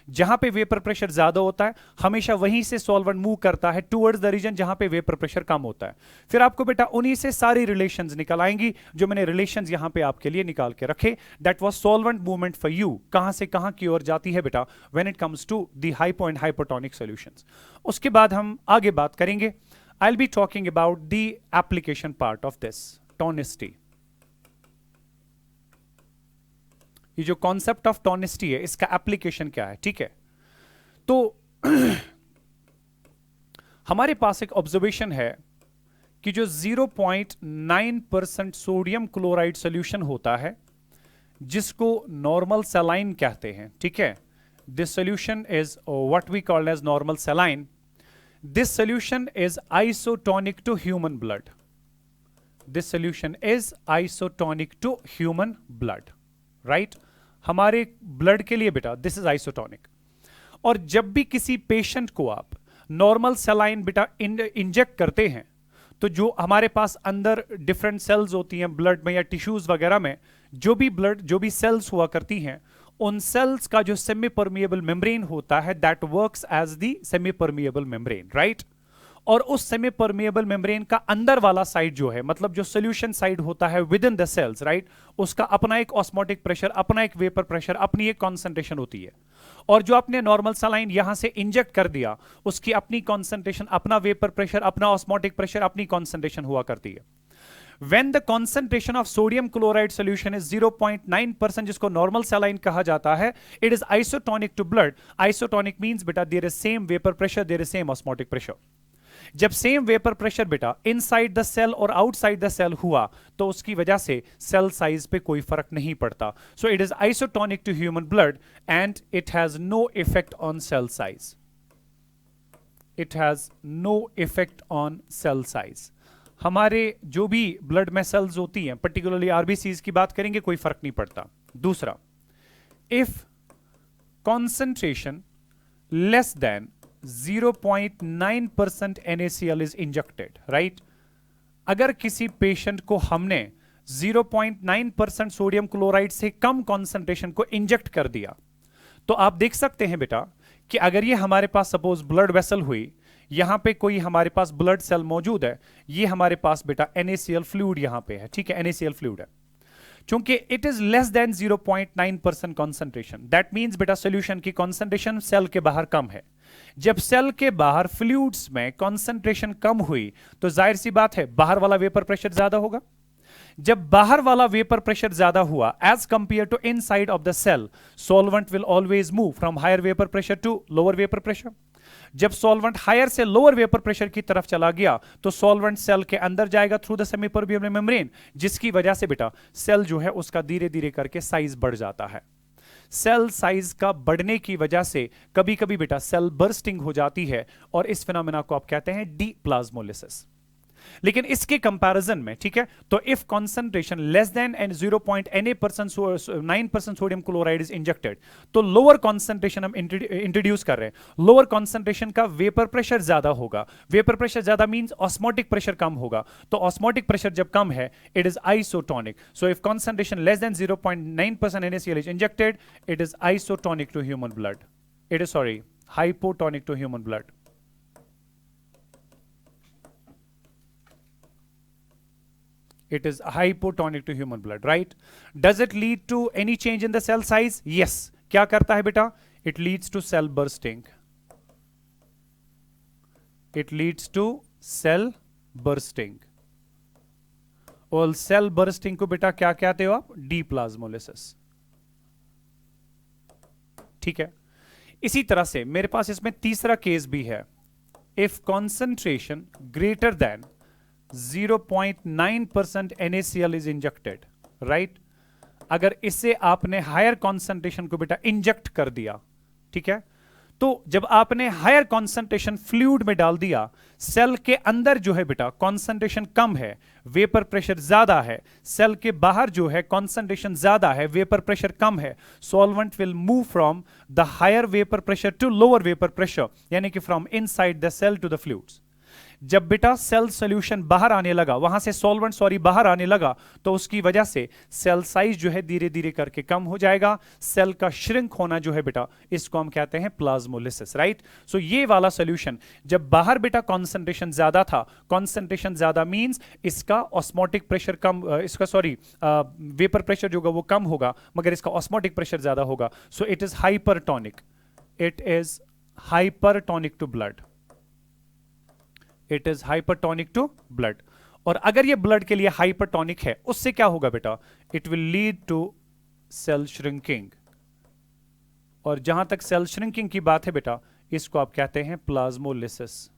जहां पे वेपर प्रेशर ज्यादा होता है हमेशा वहीं से सॉल्वेंट मूव करता है टुवर्ड्स द रीजन जहां पे वेपर प्रेशर कम होता है। फिर आपको बेटा उन्हीं से सारी रिलेशंस निकल आएंगी जो मैंने रिलेशंस यहां पे आपके लिए निकाल के रखे। That was solvent movement for you, कहां से कहां की ओर जाती है बेटा when it comes to the hypo and hypotonic solutions. उसके बाद हम आगे बात करेंगे, I'll be talking about the application part of this tonicity। ये जो कॉन्सेप्ट ऑफ टोनिसिटी है इसका एप्लीकेशन क्या है, ठीक है। तो हमारे पास एक ऑब्जर्वेशन है कि जो 0.9% सोडियम क्लोराइड सॉल्यूशन होता है जिसको नॉर्मल सलाइन कहते हैं, ठीक है। This solution is what we called as normal saline. This solution is isotonic to human blood. This solution is isotonic to human blood, right? हमारे ब्लड के लिए बेटा दिस इज आइसोटोनिक। और जब भी किसी पेशेंट को आप नॉर्मल सलाइन बेटा इंजेक्ट करते हैं तो जो हमारे पास अंदर डिफरेंट सेल्स होती हैं ब्लड में या टिश्यूज वगैरह में, जो भी सेल्स हुआ करती हैं उन सेल्स का जो सेमी परमिएबल मेम्ब्रेन होता है that works as the semi permeable membrane, right. और उस सेमी परमिएबल मेम्ब्रेन का अंदर वाला साइड जो है, मतलब जो सोल्यूशन साइड होता है within the cells, right, उसका अपना एक ऑस्मोटिक प्रेशर, अपना एक वेपर प्रेशर, अपनी एक कॉन्सेंट्रेशन होती है। और जो आपने नॉर्मल सलाइन यहां से इंजेक्ट कर दिया उसकी अपनी कॉन्सेंट्रेशन, अपना वेपर प्रेशर, अपना ऑस्मोटिक प्रेशर, अपनी कॉन्सेंट्रेशन हुआ करती है। When the concentration of sodium chloride solution is 0.9%, जिसको normal saline कहा जाता है, it is isotonic to blood. Isotonic means बेटा there is same vapor pressure, there is same osmotic pressure. जब सेम वेपर प्रेशर बेटा इनसाइड द सेल और outside the cell हुआ तो उसकी वजह से सेल साइज पे कोई फर्क नहीं पड़ता। So it is isotonic to human blood and it has no effect on cell size. It has no effect on cell size. हमारे जो भी ब्लड में सेल्स होती हैं, पर्टिकुलरली आरबीसीज की बात करेंगे, कोई फर्क नहीं पड़ता। दूसरा, if concentration less than 0.9% NaCl is injected, right? अगर किसी पेशेंट को हमने 0.9% सोडियम क्लोराइड से कम कॉन्सेंट्रेशन को इंजेक्ट कर दिया तो आप देख सकते हैं बेटा कि अगर ये हमारे पास सपोज ब्लड वेसल हुई, यहां पे कोई हमारे पास ब्लड सेल मौजूद है, ये हमारे पास बेटा NaCl फ्लूइड यहां पे है, ठीक है, NaCl फ्लूइड है। चूंकि it is less than 0.9% concentration, that means बेटा सोल्यूशन की कॉन्सेंट्रेशन सेल के बाहर कम है। जब सेल के बाहर फ्लूइड्स में कॉन्सेंट्रेशन कम हुई तो जाहिर सी बात है बाहर वाला वेपर प्रेशर ज्यादा होगा। जब बाहर वाला वेपर प्रेशर ज्यादा हुआ as compare to inside of the cell, solvent will always move from higher vapour pressure to lower vapour pressure. जब सॉल्वेंट हायर से लोअर वेपर प्रेशर की तरफ चला गया तो सॉल्वेंट सेल के अंदर जाएगा through the semi permeable membrane, जिसकी वजह से बेटा सेल जो है उसका धीरे धीरे करके साइज बढ़ जाता है। सेल साइज का बढ़ने की वजह से कभी कभी बेटा सेल बर्स्टिंग हो जाती है और इस फिनोमेना को आप कहते हैं डी प्लाज्मोलिसिस। लेकिन इसके कंपैरिजन में, ठीक है, तो if concentration less than and 0.9% sodium chloride is injected तो लोअर कॉन्सेंट्रेशन हम इंट्रोड्यूस कर रहे हैं। लोअर कॉन्सेंट्रेशन का वेपर प्रेशर ज्यादा होगा। वेपर प्रेशर ज्यादा मींस ऑस्मोटिक प्रेशर कम होगा, तो ऑस्मोटिक प्रेशर जब कम है it is isotonic. So if concentration less than 0.9% NaCl is injected it is isotonic to human blood. It is sorry hypotonic to human blood. It is hypotonic to human blood, right? Does it lead to any change in the cell size? Yes. क्या करता है बेटा? It leads to cell bursting. It leads to cell bursting. और cell bursting को बेटा क्या कहते हो आप? Deplasmolysis. ठीक है। इसी तरह से मेरे पास इसमें तीसरा केस भी है। If concentration greater than 0.9% NaCl is injected, right? अगर इससे आपने हायर कॉन्सेंट्रेशन को बेटा इंजेक्ट कर दिया, ठीक है, तो जब आपने हायर कॉन्सेंट्रेशन फ्लूइड में डाल दिया, सेल के अंदर जो है बेटा कॉन्सेंट्रेशन कम है, वेपर प्रेशर ज्यादा है, सेल के बाहर जो है कॉन्सेंट्रेशन ज्यादा है, वेपर प्रेशर कम है, solvent will move from the higher vapour pressure to lower vapour pressure, यानी कि from inside the cell to the fluids. जब बेटा सेल सोल्यूशन बाहर आने लगा, वहां से सॉल्वेंट सॉरी बाहर आने लगा, तो उसकी वजह से सेल साइज जो है धीरे धीरे करके कम हो जाएगा, सेल का श्रिंक होना जो है बेटा, इसको हम कहते हैं प्लाज्मोलिसिस, राइट। सो ये वाला सोल्यूशन जब बाहर बेटा कॉन्सेंट्रेशन ज्यादा था, कॉन्सेंट्रेशन ज्यादा मींस इसका ऑस्मोटिक प्रेशर कम, इसका सॉरी वेपर प्रेशर जो होगा वो कम होगा, मगर इसका ऑस्मोटिक प्रेशर ज्यादा होगा। So it is hypertonic, it is hypertonic to blood, it is hypertonic to blood. और अगर ये ब्लड के लिए हाइपरटोनिक है, उससे क्या होगा बेटा, it will lead to cell shrinking. और जहां तक सेल श्रिंकिंग की बात है बेटा, इसको आप कहते हैं प्लाज्मोलिसिस,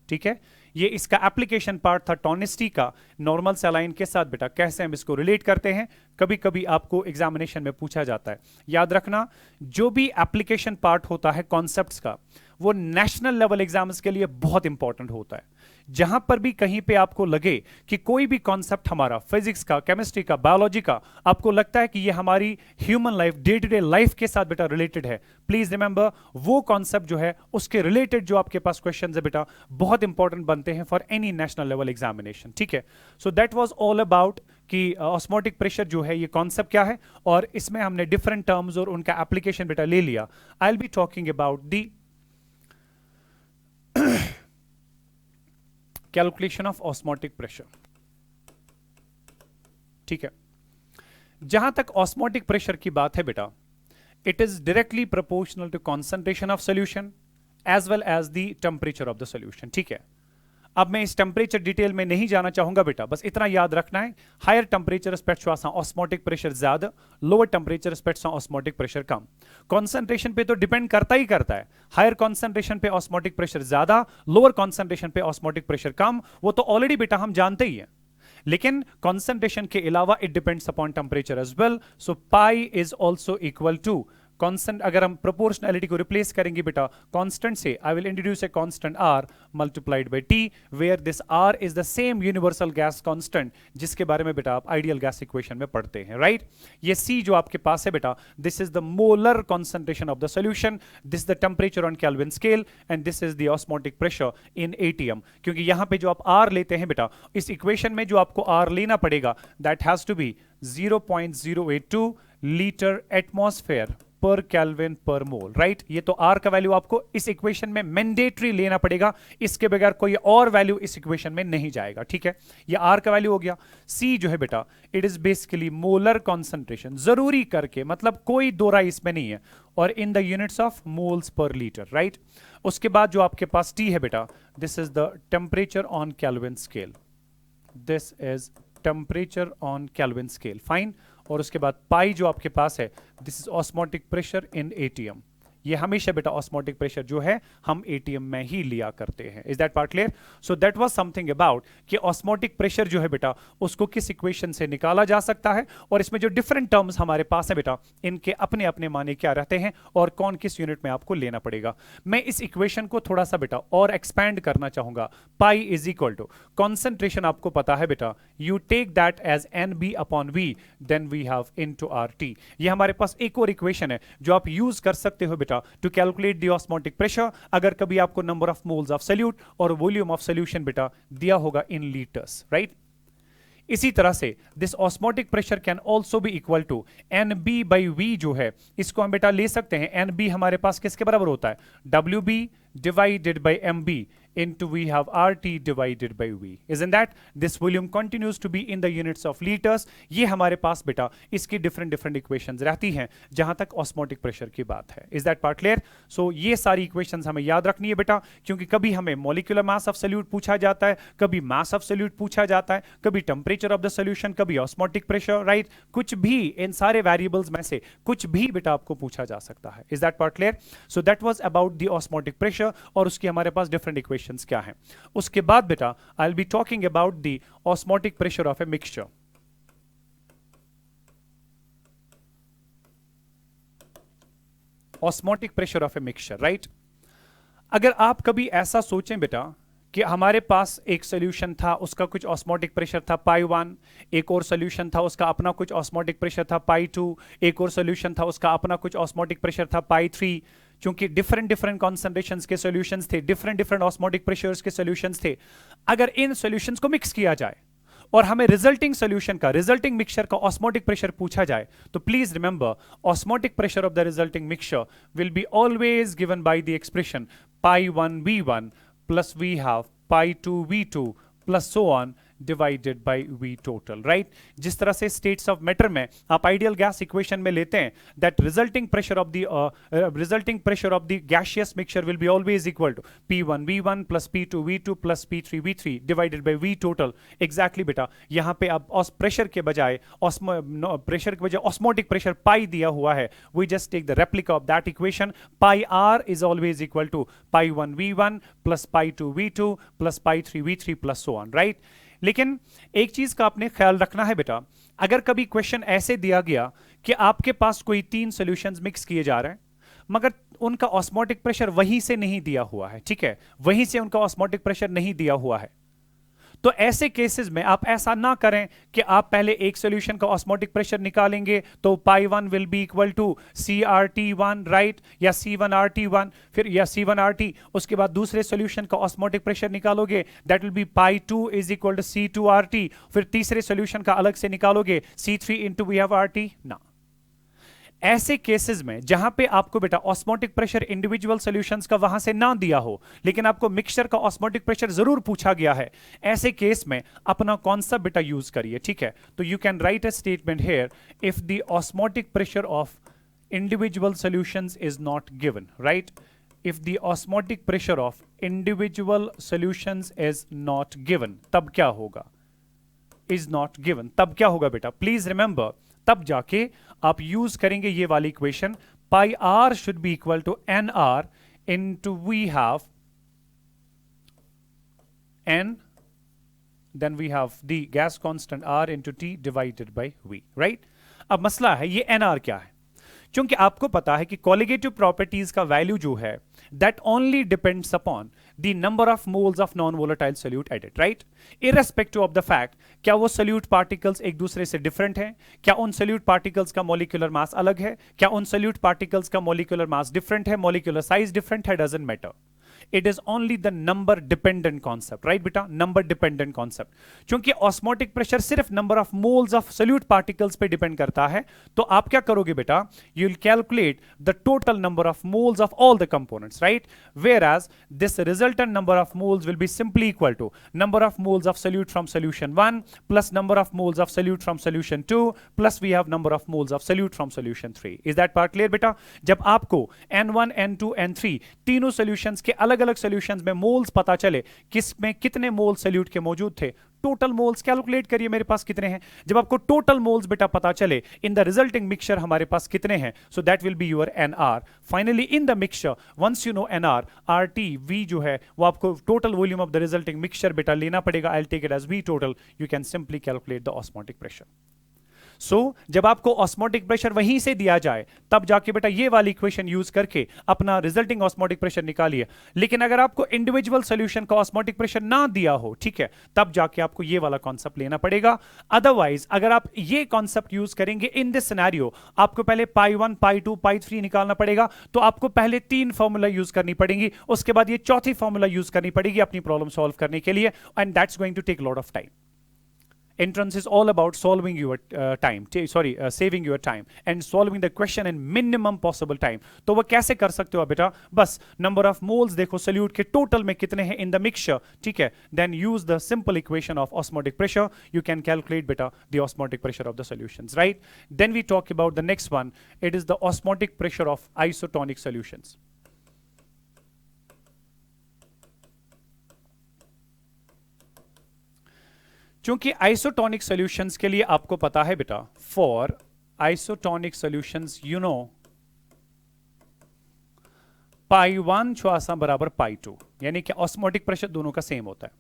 ठीक है। ये इसका एप्लीकेशन पार्ट था टॉनिस्टी का नॉर्मल सलाइन के साथ बेटा, कैसे हम इसको रिलेट करते हैं, कभी कभी आपको एग्जामिनेशन में पूछा जाता है। याद रखना, जो भी एप्लीकेशन पार्ट होता है कॉन्सेप्ट्स का, वो नेशनल लेवल एग्जाम्स के लिए बहुत इंपॉर्टेंट होता है। जहां पर भी कहीं पे आपको लगे कि कोई भी कॉन्सेप्ट हमारा फिजिक्स का, केमिस्ट्री का, बायोलॉजी का, आपको लगता है कि ये हमारी human life, day to day life के साथ बेटा रिलेटेड है, प्लीज रिमेंबर वो कॉन्सेप्ट जो है उसके रिलेटेड जो आपके पास क्वेश्चन है बेटा, बहुत इंपॉर्टेंट बनते हैं for any national level examination, ठीक है। सो दैट वाज ऑल अबाउट कि ऑस्मोटिक प्रेशर जो है ये कॉन्सेप्ट क्या है, और इसमें हमने डिफरेंट टर्म्स और उनका एप्लीकेशन बेटा ले लिया। आई will be talking about the calculation of osmotic pressure, ठीक है। जहां तक ऑस्मोटिक प्रेशर की बात है बेटा, it is directly proportional to concentration of solution as well as the temperature of the solution, ठीक है। अब मैं इस टेम्परेचर डिटेल में नहीं जाना चाहूंगा बेटा, बस इतना याद रखना है, higher temperature respect osmotic pressure ज्यादा, lower temperature respect osmotic pressure कम। कॉन्सेंट्रेशन पे तो डिपेंड करता ही करता है, हायर कॉन्सेंट्रेशन पे ऑस्मोटिक प्रेशर ज्यादा, लोअर कॉन्सेंट्रेशन पे ऑस्मोटिक प्रेशर कम, वो तो ऑलरेडी बेटा हम जानते ही हैं। लेकिन कॉन्सेंट्रेशन के अलावा it depends upon temperature as well. So pi is also equal to constant, अगर हम प्रोपोर्शनैलिटी को रिप्लेस करेंगे बेटा कांस्टेंट से, I will introduce a constant R multiplied by T, where this R is the same universal gas constant जिसके बारे में बेटा आप आइडियल गैस इक्वेशन में पढ़ते हैं, राइट। ये सी जो आपके पास है बेटा, this is the molar concentration of the solution, this the temperature on kelvin scale, and this is the osmotic pressure in ATM. क्योंकि यहां पे जो आप आर लेते हैं बेटा, इस इक्वेशन में जो आपको आर लेना पड़ेगा, that has to be 0.082 litre atmosphere per kelvin per mole, right. ये तो आर का वैल्यू आपको इस इक्वेशन में मैंडेटरी लेना पड़ेगा, इसके बगैर कोई और वैल्यू इस इक्वेशन में नहीं जाएगा, ठीक है। ये आर का वैल्यू हो गया। सी जो है बेटा, it is basically molar concentration, जरूरी करके, मतलब कोई दो राय इसमें नहीं है, और in the units of moles per litre, right. उसके बाद जो आपके पास टी है बेटा, this is the temperature on kelvin scale, this is temperature on kelvin scale, fine. और उसके बाद पाई जो आपके पास है, this is osmotic pressure in ATM. ये हमेशा बेटा ऑस्मोटिक प्रेशर जो है हम एटीएम में ही लिया करते हैं। Is that part clear? So that was something about कि ऑस्मोटिक प्रेशर जो है बेटा उसको किस इक्वेशन से निकाला जा सकता है, और इसमें जो डिफरेंट टर्म्स हमारे पास है बेटा इनके अपने अपने माने क्या रहते हैं और कौन किस यूनिट में आपको लेना पड़ेगा। मैं इस इक्वेशन को थोड़ा सा बेटा और एक्सपैंड करना चाहूंगा। Pi is equal to concentration, आपको पता है बेटा, you take that as n B upon V, then we have into R T. ये हमारे पास एक और इक्वेशन है जो आप यूज कर सकते हो बेटा to calculate the osmotic pressure, अगर कभी आपको number of moles of solute और volume of solution बेटा दिया होगा in liters, right? इसी तरह से this osmotic pressure can also be equal to n B by V, जो है इसको हम बेटा ले सकते हैं। एन बी हमारे पास किसके बराबर होता है? W B divided by mb into we have RT divided by V. Isn't that? This volume continues to be in the units of liters. ये हमारे पास बेटा इसकी different equations रहती हैं जहां तक osmotic pressure की बात है। Is that part clear? So ये सारी equations हमें याद रखनी है बेटा, क्योंकि कभी हमें molecular mass of solute पूछा जाता है, कभी mass of solute पूछा जाता है, कभी temperature of the solution, कभी osmotic pressure, right? कुछ भी इन सारे variables में से कुछ भी बेटा आपको पूछा जा सकता है। Is that part clear? So that was about the osmotic pressure, और उसकी हमारे पास different equations क्या हैं। उसके बाद बेटा आई will be talking about the osmotic pressure of a mixture. Osmotic pressure of a mixture, right. अगर आप कभी ऐसा सोचें बेटा कि हमारे पास एक सोल्यूशन था, उसका कुछ ऑस्मोटिक प्रेशर था पाई 1, एक और सोल्यूशन था उसका अपना कुछ ऑस्मोटिक प्रेशर था पाई 2, एक और सोल्यूशन था उसका अपना कुछ ऑस्मोटिक प्रेशर था पाई 3। क्योंकि डिफरेंट डिफरेंट कॉन्सेंट्रेशंस के सॉल्यूशंस थे, डिफरेंट डिफरेंट ऑस्मोटिक प्रेशर्स के सॉल्यूशंस थे। अगर इन सॉल्यूशंस को मिक्स किया जाए और हमें रिजल्टिंग सॉल्यूशन का, रिजल्टिंग मिक्सचर का ऑस्मोटिक प्रेशर पूछा जाए, तो please remember osmotic pressure of the resulting mixture will be always given by the expression pi1v1 plus we have pi2v2 plus so on divided by V total, right. जिस तरह से states of matter में आप ideal gas equation में लेते हैं, that resulting pressure of the gaseous mixture will be always equal to P1V1 plus P2V2 plus P3V3 divided by V total. Exactly बेटा, यहां पे अब प्रेशर के बजाय ऑस्मोटिक प्रेशर पाई दिया हुआ है, we just take the replica of that equation, pi R is always equal to pi1v1 plus pi2v2 plus pi3v3 plus so on, right. लेकिन एक चीज का आपने ख्याल रखना है बेटा, अगर कभी क्वेश्चन ऐसे दिया गया कि आपके पास कोई 3 सॉल्यूशंस मिक्स किए जा रहे हैं मगर उनका ऑस्मोटिक प्रेशर वहीं से नहीं दिया हुआ है, ठीक है, वहीं से उनका ऑस्मोटिक प्रेशर नहीं दिया हुआ है, तो ऐसे केसेस में आप ऐसा ना करें कि आप पहले एक सॉल्यूशन का ऑस्मोटिक प्रेशर निकालेंगे तो pi1 will be equal to CRT1, right, या C1RT1, फिर या C1RT, उसके बाद दूसरे सॉल्यूशन का ऑस्मोटिक प्रेशर निकालोगे, that will be pi2 is equal to C2RT, फिर तीसरे सॉल्यूशन का अलग से निकालोगे C3 into we have RT ना। ऐसे केसेस में जहां पे आपको बेटा ऑस्मोटिक प्रेशर इंडिविजुअल सॉल्यूशंस का वहां से ना दिया हो लेकिन आपको मिक्सचर का ऑस्मोटिक प्रेशर जरूर पूछा गया है, ऐसे केस में अपना कॉन्सेप्ट बेटा यूज करिए, ठीक है। तो you can write a statement here, if the osmotic pressure of individual solutions is not given, right, if the osmotic pressure of individual solutions is not given, तब क्या होगा, is not given, तब क्या होगा बेटा, प्लीज रिमेंबर, तब जाके आप यूज करेंगे ये वाली equation, pi R should be equal to n R into we have n, then we have the gas constant R into T divided by V, right. अब मसला है ये एन आर क्या है, क्योंकि आपको पता है कि कोलिगेटिव प्रॉपर्टीज का वैल्यू जो है that only depends upon the number of moles of non volatile solute added, right, irrespective of the fact क्या वो सोल्यूट पार्टिकल्स एक दूसरे से डिफरेंट हैं, क्या उन सोल्यूट पार्टिकल्स का मॉलिक्यूलर मास अलग है, क्या उन सोल्यूट पार्टिकल्स का मॉलिक्यूलर मास डिफरेंट है, मॉलिक्यूलर साइज डिफरेंट है, doesn't matter, it is only the number dependent concept, right बेटा, नंबर डिपेंडेंट कॉन्सेप्ट। क्योंकि ऑस्मोटिक प्रेशर सिर्फ number of moles of solute particles पे डिपेंड करता है, तो आप क्या करोगे बेटा, you will calculate the total number of moles of all the components, right, where as this resultant number of moles will be simply equal to number of moles of solute from solution 1 plus number of moles of solute from solution 2 plus we have number of moles of solute from solution 3। Is that part clear बेटा? जब आपको n1 n2 n3 तीनों solutions के अलग अलग solutions में moles पता चले, किस में कितने मोल सोल्यूट के मौजूद थे, टोटल मोल्स कैलकुलेट करिए मेरे पास कितने हैं। जब आपको टोटल मोल्स बेटा पता चले इन द रिजल्टिंग मिक्सचर हमारे पास कितने हैं, so that will be your NR. Finally in the mixture once you know NR, RT V जो है वो आपको total volume of the resulting mixture बेटा लेना पड़ेगा, I will take it as V total, you can simply calculate the osmotic pressure. So जब आपको osmotic pressure वहीं से दिया जाए तब जाके बेटा ये वाली इक्वेशन यूज करके अपना रिजल्टिंग ऑस्मोटिक प्रेशर निकालिए। लेकिन अगर आपको इंडिविजुअल सॉल्यूशन का ऑस्मोटिक प्रेशर ना दिया हो, ठीक है, तब जाके आपको ये वाला कॉन्सेप्ट लेना पड़ेगा। अदरवाइज अगर आप ये कॉन्सेप्ट यूज करेंगे इन दिस सिनेरियो, आपको पहले पाई 1 पाई 2 पाई 3 निकालना पड़ेगा, तो आपको पहले 3 फॉर्मूला यूज करनी पड़ेंगी, उसके बाद ये चौथी फॉर्मूला यूज करनी पड़ेगी अपनी प्रॉब्लम सॉल्व करने के लिए, and that's going to take lot of time. Entrance is all about solving your saving your time and solving the question in minimum possible time। तो वो कैसे कर सकते हो बेटा, बस नंबर ऑफ मोल्स देखो सोल्यूट के टोटल में कितने हैं इन द मिक्सचर, ठीक है, then use the simple equation of osmotic pressure, you can calculate बेटा the osmotic pressure of the solutions, right. Then we talk about the next one, it is the osmotic pressure of isotonic solutions. क्योंकि isotonic solutions के लिए आपको पता है बेटा, for isotonic solutions you know pi 1 जो आसा बराबर पाई 2, यानी कि ऑस्मोटिक प्रेशर दोनों का सेम होता है।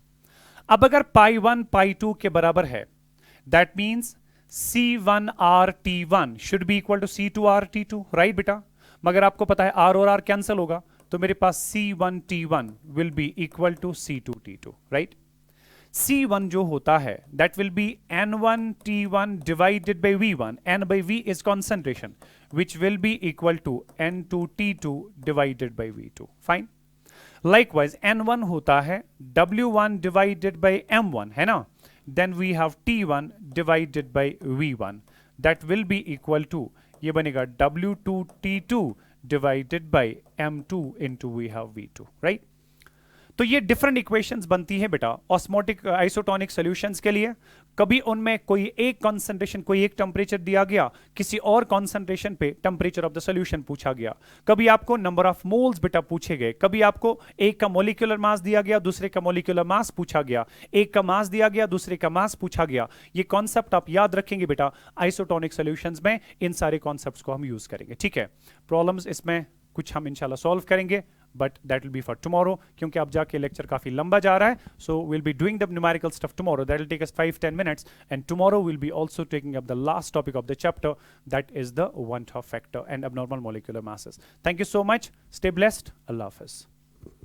अब अगर पाई 1 पाई 2 के बराबर है, that means C1RT1 should be equal to C2RT2, right बेटा। मगर आपको पता है R और R कैंसिल होगा, तो मेरे पास C1T1 will be equal to C2T2, right. C1 जो होता है that will be N1 T1 divided by V1. N by V is concentration, which will be equal to N2 T2 divided by V2. Fine. Likewise, N1 होता है W1 divided by M1, है ना? Then we have T1 divided by V1. That will be equal to, ये बनेगा W2 T2 divided by M2 into we have V2, right? तो ये different equations बनती है बेटा ऑस्मोटिक आइसोटोनिक सॉल्यूशंस के लिए। कभी उनमें कोई एक कॉन्सेंट्रेशन, कोई एक टेम्परेचर दिया गया, किसी और कॉन्सेंट्रेशन पे टेम्परेचर ऑफ द सॉल्यूशन पूछा गया, कभी आपको नंबर ऑफ मोल्स बेटा पूछे गए, कभी आपको एक का मॉलिक्यूलर मास दिया गया, दूसरे का मॉलिक्यूलर मास पूछा गया, एक का मास दिया गया, दूसरे का मास पूछा गया। ये कॉन्सेप्ट आप याद रखेंगे बेटा, आइसोटोनिक सॉल्यूशंस में इन सारे कॉन्सेप्ट्स को हम यूज करेंगे। ठीक है, प्रॉब्लम्स इसमें कुछ हम इंशाल्लाह सॉल्व करेंगे, but that will be for tomorrow, क्योंकि अब जाके लेक्चर काफी लंबा जा रहा है। So will be doing the numerical stuff tomorrow, that will take us 5-10 minutes, and tomorrow will be also taking up the last topic of the chapter, that is the one half factor and abnormal molecular masses. Thank you so much. Stay blessed. Allah Hafiz.